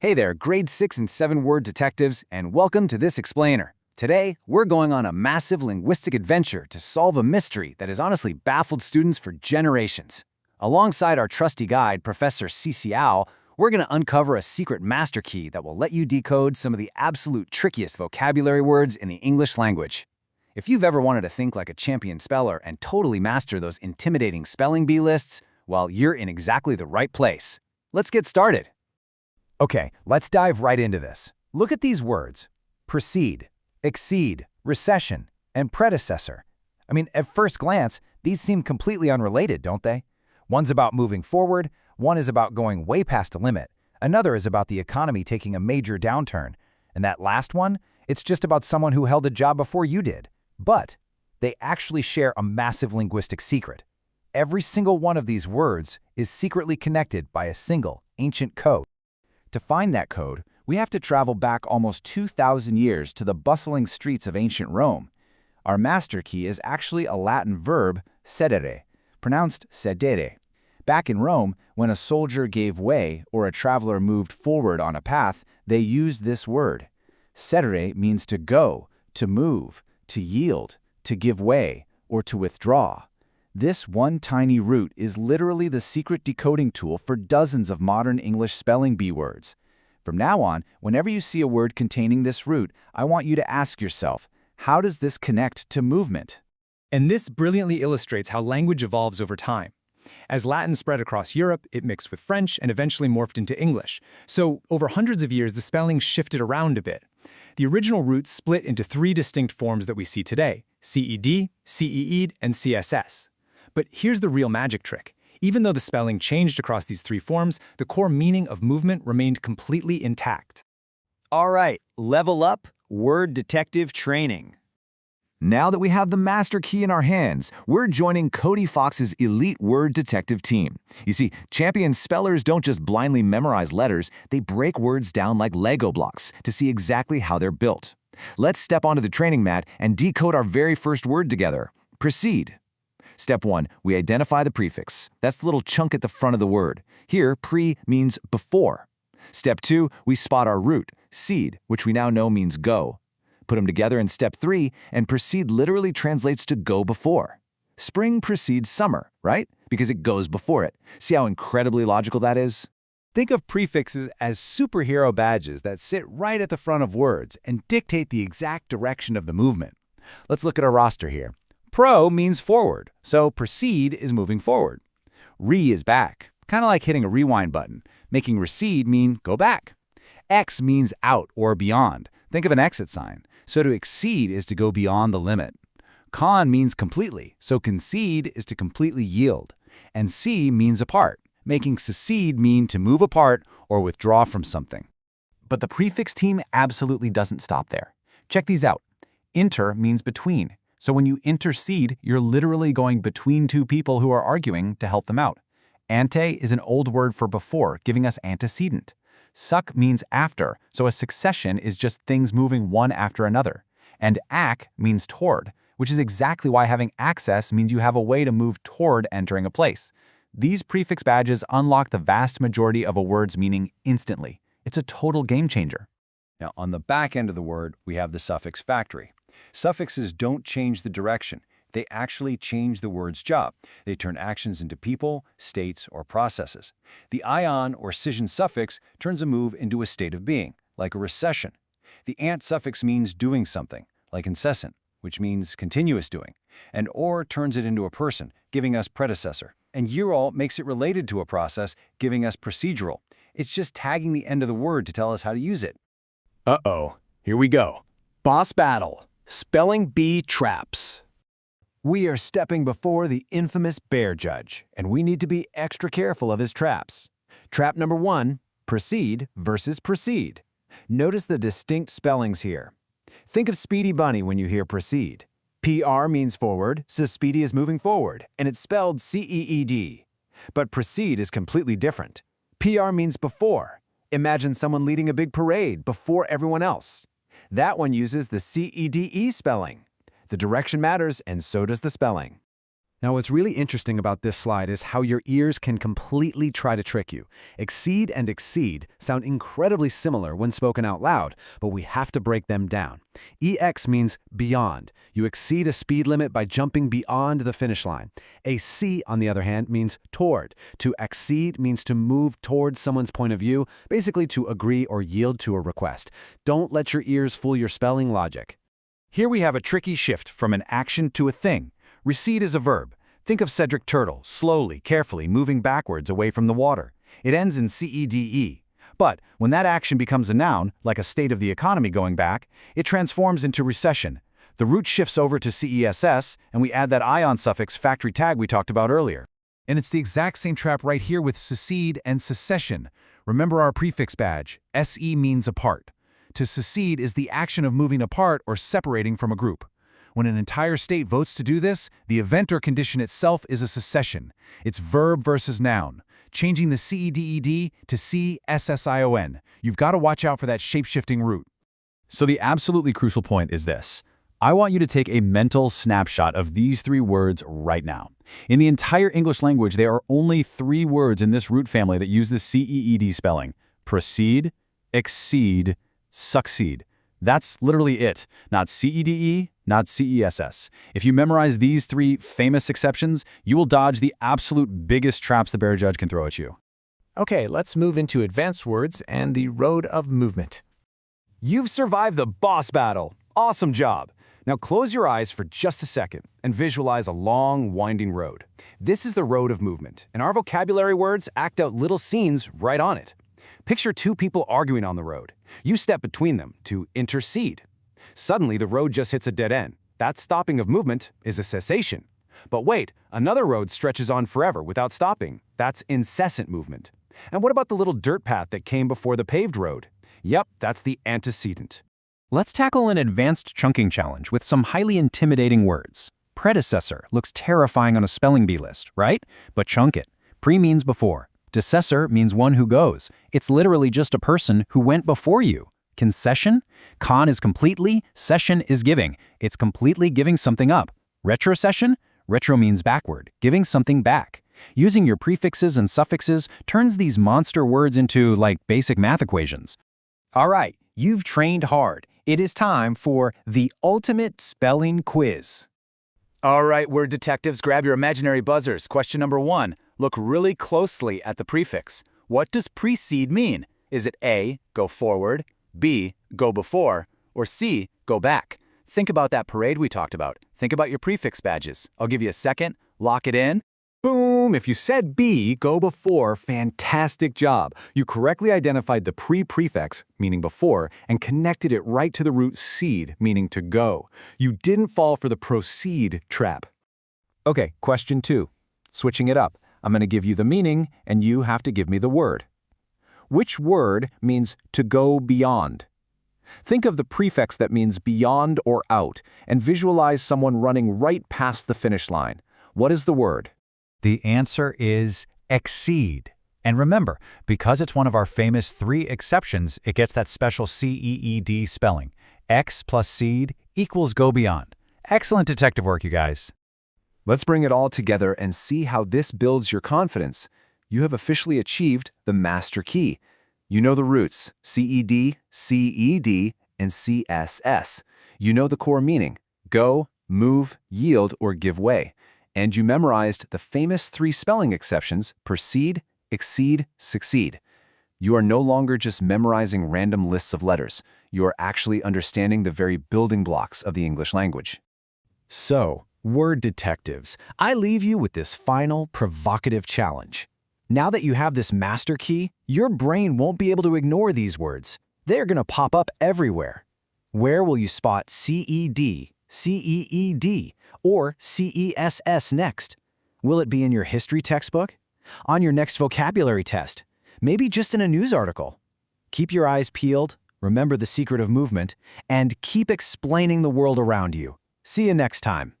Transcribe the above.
Hey there, grade 6 and 7 word detectives, and welcome to this explainer. Today, we're going on a massive linguistic adventure to solve a mystery that has honestly baffled students for generations. Alongside our trusty guide, Professor CESS, we're going to uncover a secret master key that will let you decode some of the absolute trickiest vocabulary words in the English language. If you've ever wanted to think like a champion speller and totally master those intimidating spelling bee lists, well, you're in exactly the right place. Let's get started. Okay, let's dive right into this. Look at these words: precede, exceed, recession, and predecessor. I mean, at first glance, these seem completely unrelated, don't they? One's about moving forward, one is about going way past a limit, another is about the economy taking a major downturn, and that last one, it's just about someone who held a job before you did. But they actually share a massive linguistic secret. Every single one of these words is secretly connected by a single ancient code. To find that code, we have to travel back almost 2,000 years to the bustling streets of ancient Rome. Our master key is actually a Latin verb, cedere, pronounced sedere. Back in Rome, when a soldier gave way or a traveler moved forward on a path, they used this word. Cedere means to go, to move, to yield, to give way, or to withdraw. This one tiny root is literally the secret decoding tool for dozens of modern English spelling bee words. From now on, whenever you see a word containing this root, I want you to ask yourself, how does this connect to movement? And this brilliantly illustrates how language evolves over time. As Latin spread across Europe, it mixed with French and eventually morphed into English. So, over hundreds of years, the spelling shifted around a bit. The original root split into three distinct forms that we see today: CED, CEED, and CSS. But here's the real magic trick. Even though the spelling changed across these three forms, the core meaning of movement remained completely intact. All right, level up, word detective training. Now that we have the master key in our hands, we're joining Cody Fox's elite word detective team. You see, champion spellers don't just blindly memorize letters, they break words down like Lego blocks to see exactly how they're built. Let's step onto the training mat and decode our very first word together: precede. Step 1, we identify the prefix. That's the little chunk at the front of the word. Here, pre means before. Step 2, we spot our root, cede, which we now know means go. Put them together in step 3, and precede literally translates to go before. Spring precedes summer, right? Because it goes before it. See how incredibly logical that is? Think of prefixes as superhero badges that sit right at the front of words and dictate the exact direction of the movement. Let's look at our roster here. Pro means forward, so precede is moving forward. Re is back, kind of like hitting a rewind button, making recede mean go back. Ex means out or beyond. Think of an exit sign. So to exceed is to go beyond the limit. Con means completely, so concede is to completely yield. And ce means apart, making secede mean to move apart or withdraw from something. But the prefix team absolutely doesn't stop there. Check these out. Inter means between. So when you intercede, you're literally going between two people who are arguing to help them out. Ante is an old word for before, giving us antecedent. Suc means after, so a succession is just things moving one after another. And ac means toward, which is exactly why having access means you have a way to move toward entering a place. These prefix badges unlock the vast majority of a word's meaning instantly. It's a total game changer. Now, on the back end of the word, we have the suffix factory. Suffixes don't change the direction. They actually change the word's job. They turn actions into people, states, or processes. The ion or scission suffix turns a move into a state of being, like a recession. The ant suffix means doing something, like incessant, which means continuous doing. And or turns it into a person, giving us predecessor. And ural makes it related to a process, giving us procedural. It's just tagging the end of the word to tell us how to use it. Uh-oh, here we go. Boss battle. Spelling bee traps. We are stepping before the infamous bear judge, and we need to be extra careful of his traps. Trap number 1, precede versus proceed. Notice the distinct spellings here. Think of Speedy Bunny when you hear precede. PR means forward, so Speedy is moving forward, and it's spelled CEED. But proceed is completely different. PR means before. Imagine someone leading a big parade before everyone else. That one uses the CEDE spelling. The direction matters, and so does the spelling. Now, what's really interesting about this slide is how your ears can completely try to trick you. Exceed and exceed sound incredibly similar when spoken out loud, but we have to break them down. EX means beyond. You exceed a speed limit by jumping beyond the finish line. A C, on the other hand, means toward. To accede means to move towards someone's point of view, basically to agree or yield to a request. Don't let your ears fool your spelling logic. Here we have a tricky shift from an action to a thing. Recede is a verb. Think of Cedric Turtle, slowly, carefully moving backwards away from the water. It ends in CEDE. But when that action becomes a noun, like a state of the economy going back, it transforms into recession. The root shifts over to CESS, and we add that ion suffix factory tag we talked about earlier. And it's the exact same trap right here with secede and cessation. Remember our prefix badge. SE means apart. To secede is the action of moving apart or separating from a group. When an entire state votes to do this, the event or condition itself is a cessation. It's verb versus noun. Changing the CEDED to CESSION. You've got to watch out for that shape-shifting root. So the absolutely crucial point is this. I want you to take a mental snapshot of these three words right now. In the entire English language, there are only three words in this root family that use the CEED spelling: precede, exceed, succeed. That's literally it. Not CEDE, not CESS. If you memorize these three famous exceptions, you will dodge the absolute biggest traps the bear judge can throw at you. Okay, let's move into advanced words and the road of movement. You've survived the boss battle. Awesome job. Now close your eyes for just a second and visualize a long, winding road. This is the road of movement, and our vocabulary words act out little scenes right on it. Picture two people arguing on the road. You step between them to intercede. Suddenly, the road just hits a dead end. That stopping of movement is a cessation. But wait, another road stretches on forever without stopping. That's incessant movement. And what about the little dirt path that came before the paved road? Yep, that's the antecedent. Let's tackle an advanced chunking challenge with some highly intimidating words. Predecessor looks terrifying on a spelling bee list, right? But chunk it. Pre means before. Decessor means one who goes. It's literally just a person who went before you. Concession? Con is completely, session is giving. It's completely giving something up. Retrocession? Retro means backward, giving something back. Using your prefixes and suffixes turns these monster words into, like, basic math equations. All right, you've trained hard. It is time for the ultimate spelling quiz. All right, word detectives, grab your imaginary buzzers. Question number 1. Look really closely at the prefix. What does precede mean? Is it A, go forward, B, go before, or C, go back? Think about that parade we talked about. Think about your prefix badges. I'll give you a second. Lock it in. Boom! If you said B, go before, fantastic job. You correctly identified the prefix, meaning before, and connected it right to the root seed, meaning to go. You didn't fall for the proceed trap. Okay, question 2. Switching it up. I'm going to give you the meaning, and you have to give me the word. Which word means to go beyond? Think of the prefix that means beyond or out, and visualize someone running right past the finish line. What is the word? The answer is exceed. And remember, because it's one of our famous 3 exceptions, it gets that special CEED spelling. X plus seed equals go beyond. Excellent detective work, you guys. Let's bring it all together and see how this builds your confidence. You have officially achieved the master key. You know the roots, CED, CED, and CSS. You know the core meaning, go, move, yield, or give way. And you memorized the famous 3 spelling exceptions, precede, exceed, succeed. You are no longer just memorizing random lists of letters. You are actually understanding the very building blocks of the English language. So, word detectives, I leave you with this final provocative challenge. Now that you have this master key, your brain won't be able to ignore these words. They're going to pop up everywhere. Where will you spot CED, CEED, or CESS next? Will it be in your history textbook? On your next vocabulary test? Maybe just in a news article? Keep your eyes peeled, remember the secret of movement, and keep explaining the world around you. See you next time.